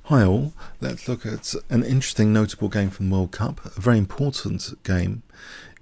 Hi all, let's look at an interesting notable game from the World Cup, a very important game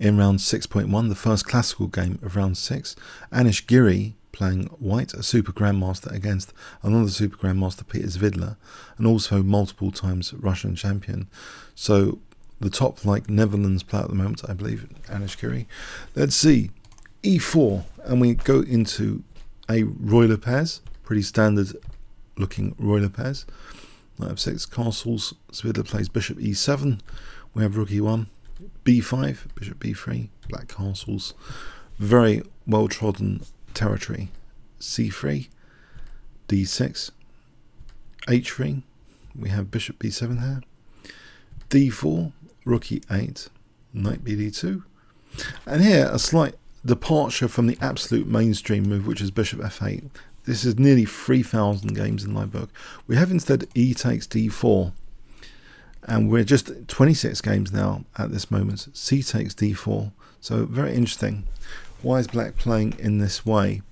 in round 6.1, the first classical game of round 6. Anish Giri playing white, a super grandmaster against another super grandmaster, Peter Svidler, and also multiple times Russian champion. So the top Netherlands player at the moment, I believe, Anish Giri. Let's see, e4, and we go into a royal pairs, pretty standard looking royal pairs. Knight f6, castles, Svidler plays bishop e7, we have rook e1, b5, bishop b3, black castles, very well trodden territory, c3, d6, h3, we have bishop b7 here, d4, rook e8, knight bd2, and here a slight departure from the absolute mainstream move, which is bishop f8. This is nearly 3,000 games in my book. We have instead e takes d4, and we're just 26 games now at this moment. C takes d4, so very interesting. Why is black playing in this way?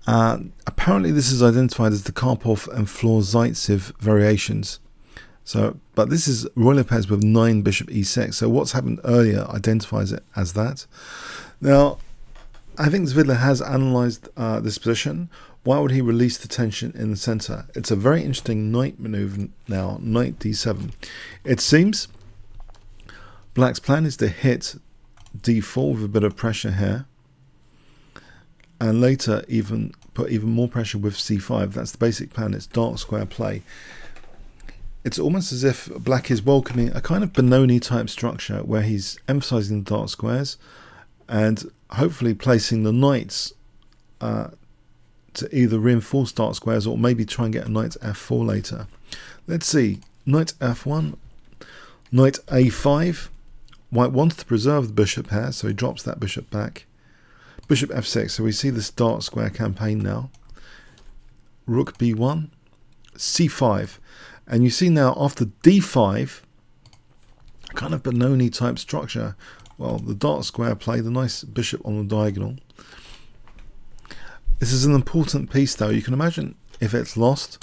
Apparently this is identified as the Karpov and Flor-Zaitsev variations. So, but this is royal pairs with 9 bishop e6, so what's happened earlier identifies it as that. Now, I think Svidler has analysed this position. Why would he release the tension in the centre? It's a very interesting knight manoeuvre now, knight d7. It seems black's plan is to hit d4 with a bit of pressure here, and later even put even more pressure with c5. That's the basic plan. It's dark square play. It's almost as if black is welcoming a kind of Benoni type structure where he's emphasising the dark squares and hopefully placing the knights to either reinforce dark squares or maybe try and get a knight f4 later. Let's see, knight f1, knight a5. White wants to preserve the bishop here, so he drops that bishop back. Bishop f6, so we see this dark square campaign now. Rook b1, c5, and you see now after d5, a kind of Benoni type structure. Well, the dark square play, the nice bishop on the diagonal. This is an important piece though. You can imagine if it's lost,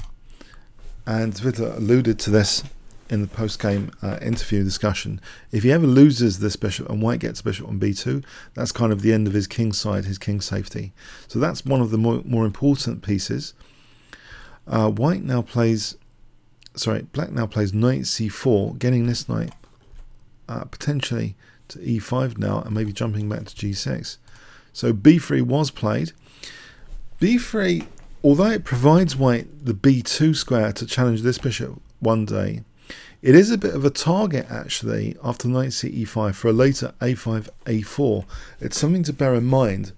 and Svidler alluded to this in the post-game interview discussion. If he ever loses this bishop and white gets bishop on b2, that's kind of the end of his king side, his king safety. So that's one of the more important pieces. Black now plays knight c4, getting this knight potentially to e5 now, and maybe jumping back to g6. So b3 was played. b3, although it provides white the b2 square to challenge this bishop one day, it is a bit of a target actually after knight ce5 for a later a5 a4. It's something to bear in mind.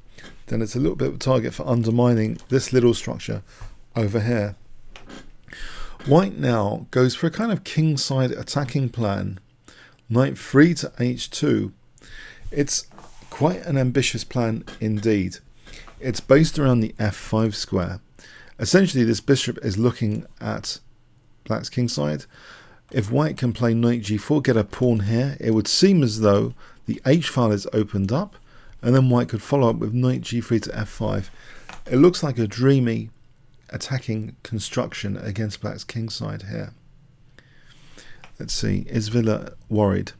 Then it's a little bit of a target for undermining this little structure over here. White now goes for a kind of kingside attacking plan. Knight 3 to h2. It's quite an ambitious plan indeed. It's based around the f5 square. Essentially this bishop is looking at black's kingside. If white can play knight g4, get a pawn here, it would seem as though the h file is opened up, and then white could follow up with knight g3 to f5. It looks like a dreamy attacking construction against black's kingside here. Let's see, is Svidler worried?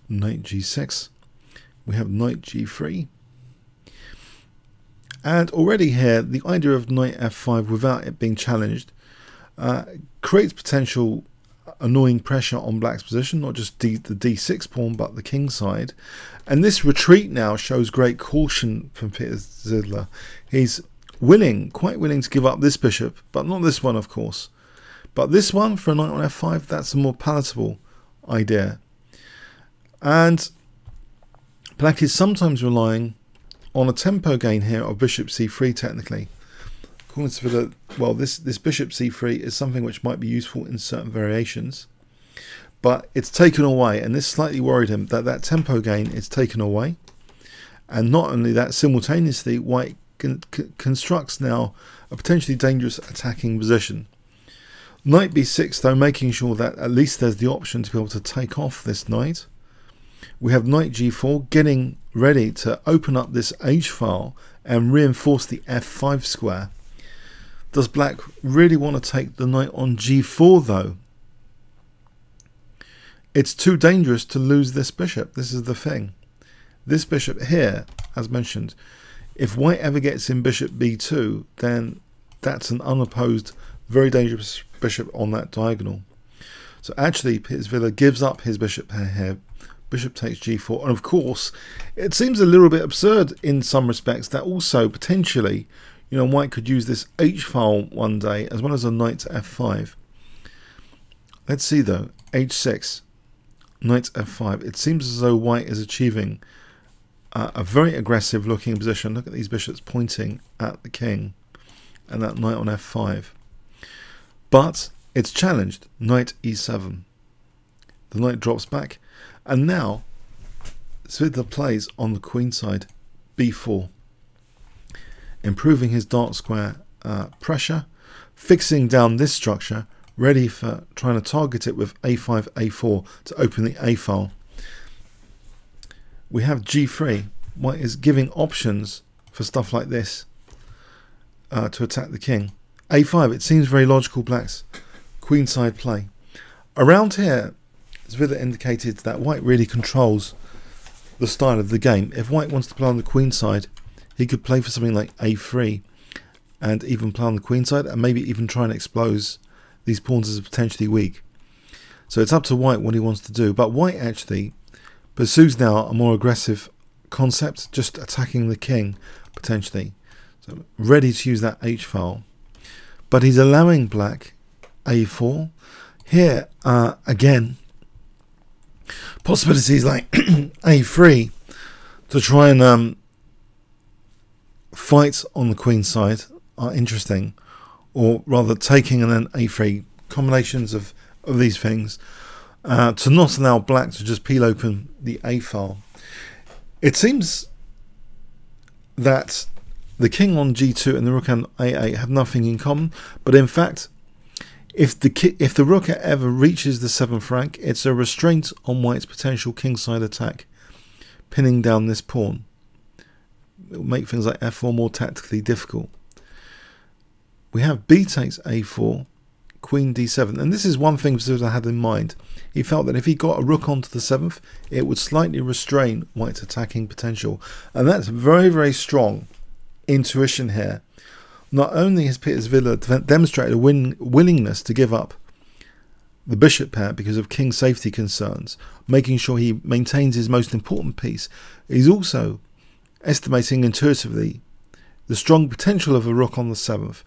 Knight g6. We have knight g3. And already here, the idea of knight f5 without it being challenged creates potential annoying pressure on black's position, not just the d6 pawn, but the king side. And this retreat now shows great caution from Peter Svidler. He's quite willing to give up this bishop, but not this one, of course. But this one for a knight on f5, that's a more palatable idea. And black is sometimes relying on a tempo gain here of bishop c3 technically. According to Svidler, well, this bishop c3 is something which might be useful in certain variations, but it's taken away, and this slightly worried him that that tempo gain is taken away. And not only that, simultaneously, white constructs now a potentially dangerous attacking position. Knight b6 though, making sure that at least there's the option to be able to take off this knight. We have knight g4 getting ready to open up this h file and reinforce the f5 square. Does black really want to take the knight on g4 though? it's too dangerous to lose this bishop. This is the thing. This bishop here, as mentioned, if white ever gets in bishop b2, then that's an unopposed, very dangerous bishop on that diagonal. So actually, Svidler gives up his bishop pair here. Bishop takes g4. And of course, it seems a little bit absurd in some respects that also potentially, you know, white could use this h-file one day as well as a knight to f5. Let's see though, h6, knight f5. It seems as though white is achieving a very aggressive looking position. Look at these bishops pointing at the king and that knight on f5. But it's challenged, knight e7. The knight drops back, and now Svidler plays on the queen side, b4, improving his dark square pressure, fixing down this structure, ready for trying to target it with a5, a4 to open the a file. We have g3. White is giving options for stuff like this to attack the king. a5, it seems very logical, black's queenside play. Around here, Svidler indicated that white really controls the style of the game. If white wants to play on the queen side, he could play for something like a3 and even play on the queen side and maybe even try and expose these pawns as potentially weak. So it's up to white what he wants to do. But white actually pursues now a more aggressive concept, just attacking the king potentially. So ready to use that h-file. But he's allowing black a4. Here, again, possibilities like a3 to try and fight on the queen side are interesting, or rather taking and then a3, combinations of these things to not allow black to just peel open the a file. It seems that the king on g2 and the rook on a8 have nothing in common, but in fact, if the rook ever reaches the 7th rank, it's a restraint on white's potential kingside attack, pinning down this pawn. It will make things like f4 more tactically difficult. We have b takes a4, queen d7, and this is one thing Svidler had in mind. He felt that if he got a rook onto the 7th, it would slightly restrain white's attacking potential, and that's very, very strong intuition here. Not only has Svidler demonstrated a willingness to give up the bishop pair because of king safety concerns, making sure he maintains his most important piece, he's also estimating intuitively the strong potential of a rook on the 7th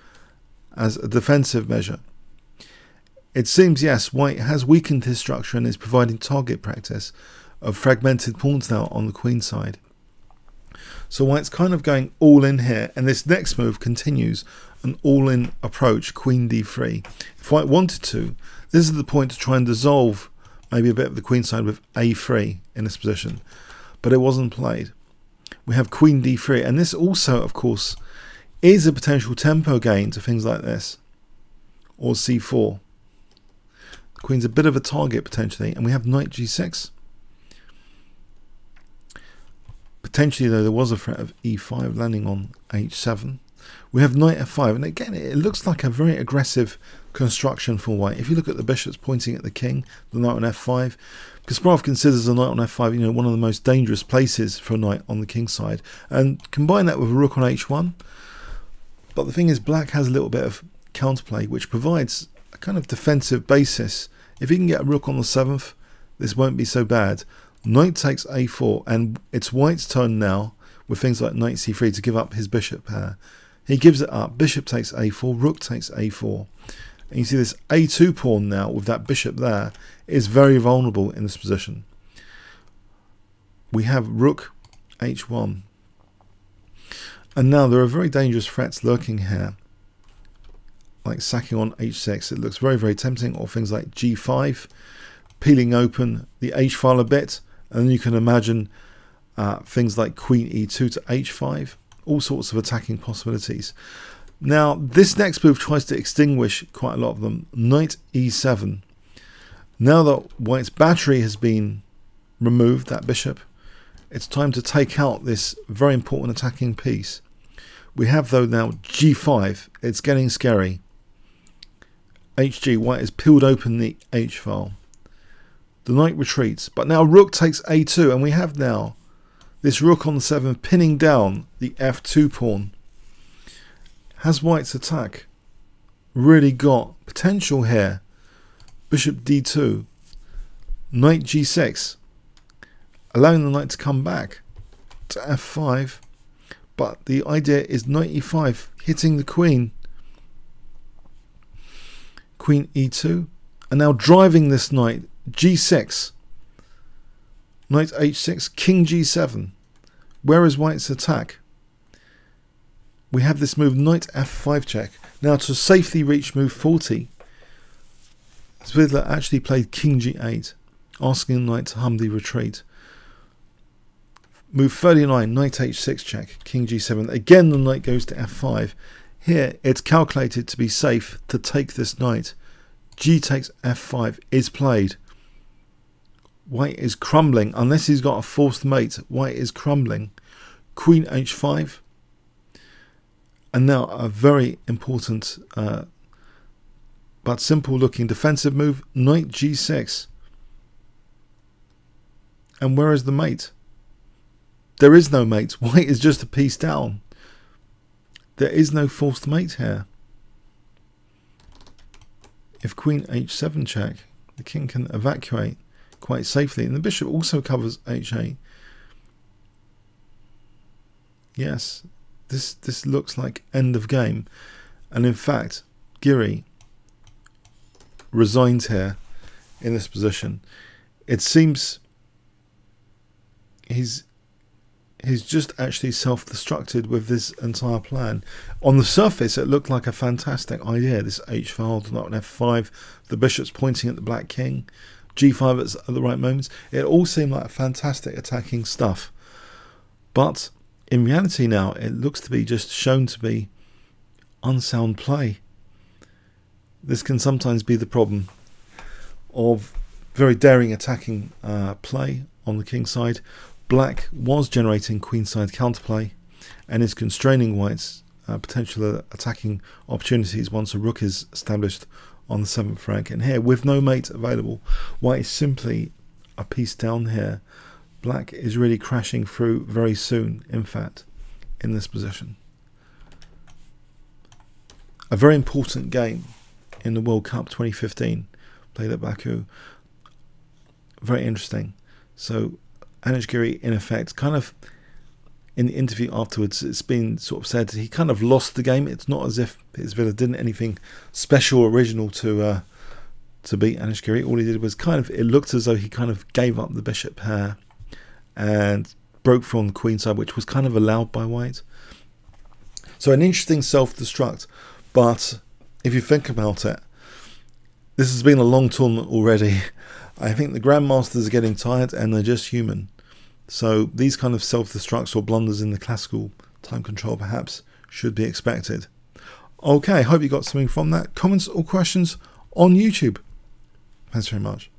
as a defensive measure. It seems, yes, white has weakened his structure and is providing target practice of fragmented pawns now on the queen side. So white's kind of going all in here, and this next move continues an all-in approach, queen d3. If white wanted to, this is the point to try and dissolve maybe a bit of the queen side with a3 in this position, but it wasn't played. We have queen d3, and this also, of course, is a potential tempo gain to things like this, or c4. The queen's a bit of a target potentially, and we have knight g6. Potentially, though, there was a threat of e5 landing on h7. We have knight f5, and again, it looks like a very aggressive construction for white. If you look at the bishops pointing at the king, the knight on f5, Kasparov considers the knight on f5, you know, one of the most dangerous places for a knight on the king side, and combine that with a rook on h1. But the thing is, black has a little bit of counterplay, which provides a kind of defensive basis. If he can get a rook on the 7th, this won't be so bad. Knight takes a4, and it's white's turn now with things like knight c3 to give up his bishop pair. He gives it up. Bishop takes a4, rook takes a4. And you see this a2 pawn now with that bishop there is very vulnerable in this position. We have rook h1. And now there are very dangerous threats lurking here, like sacking on h6. It looks very, very tempting, or things like g5, peeling open the h-file a bit. And then you can imagine things like queen e2 to h5, all sorts of attacking possibilities. Now, this next move tries to extinguish quite a lot of them. Knight e7. Now that white's battery has been removed, that bishop, it's time to take out this very important attacking piece. We have, though, now g5. It's getting scary. hg, white has peeled open the h-file. The knight retreats, but now rook takes a2, and we have now this rook on the 7 pinning down the f2 pawn. Has white's attack really got potential here? Bishop d2, knight g6, allowing the knight to come back to f5, but the idea is knight e5, hitting the queen. Queen e2, and now driving this knight, g6, knight h6, king g7. Where is white's attack? We have this move, knight f5 check. Now to safely reach move 40, Svidler actually played king g8, asking the knight to humbly retreat. Move 39, knight h6 check, king g7. Again the knight goes to f5. Here it's calculated to be safe to take this knight. G takes f5 is played. White is crumbling, unless he's got a fourth mate. White is crumbling. Queen h5. And now a very important but simple looking defensive move, knight g6. And where is the mate? There is no mate. White is just a piece down. There is no forced mate here. If queen h7 check, the king can evacuate quite safely, and the bishop also covers h8. Yes, this looks like end of game, and in fact Giri resigns here in this position. It seems he's just actually self-destructed with this entire plan. On the surface it looked like a fantastic idea, this h file, not an f5, the bishop's pointing at the black king, g5 at the right moments. It all seemed like fantastic attacking stuff, but in reality now it looks to be just shown to be unsound play. This can sometimes be the problem of very daring attacking play on the king side. Black was generating queenside counterplay and is constraining white's potential attacking opportunities once a rook is established on the 7th rank. And here, with no mate available, white is simply a piece down here. Black is really crashing through very soon, in fact, in this position. A very important game in the World Cup 2015, played at Baku. Very interesting. So Anish Giri, in effect, kind of in the interview afterwards, it's been sort of said he kind of lost the game. It's not as if Svidler did anything special or original to beat Anish Giri. All he did was kind of, it looked as though he kind of gave up the bishop pair and broke from the queen side, which was kind of allowed by white. So an interesting self-destruct, but if you think about it, this has been a long tournament already. I think the grandmasters are getting tired and they're just human. So these kind of self-destructs or blunders in the classical time control perhaps should be expected. Okay, hope you got something from that. Comments or questions on YouTube. Thanks very much.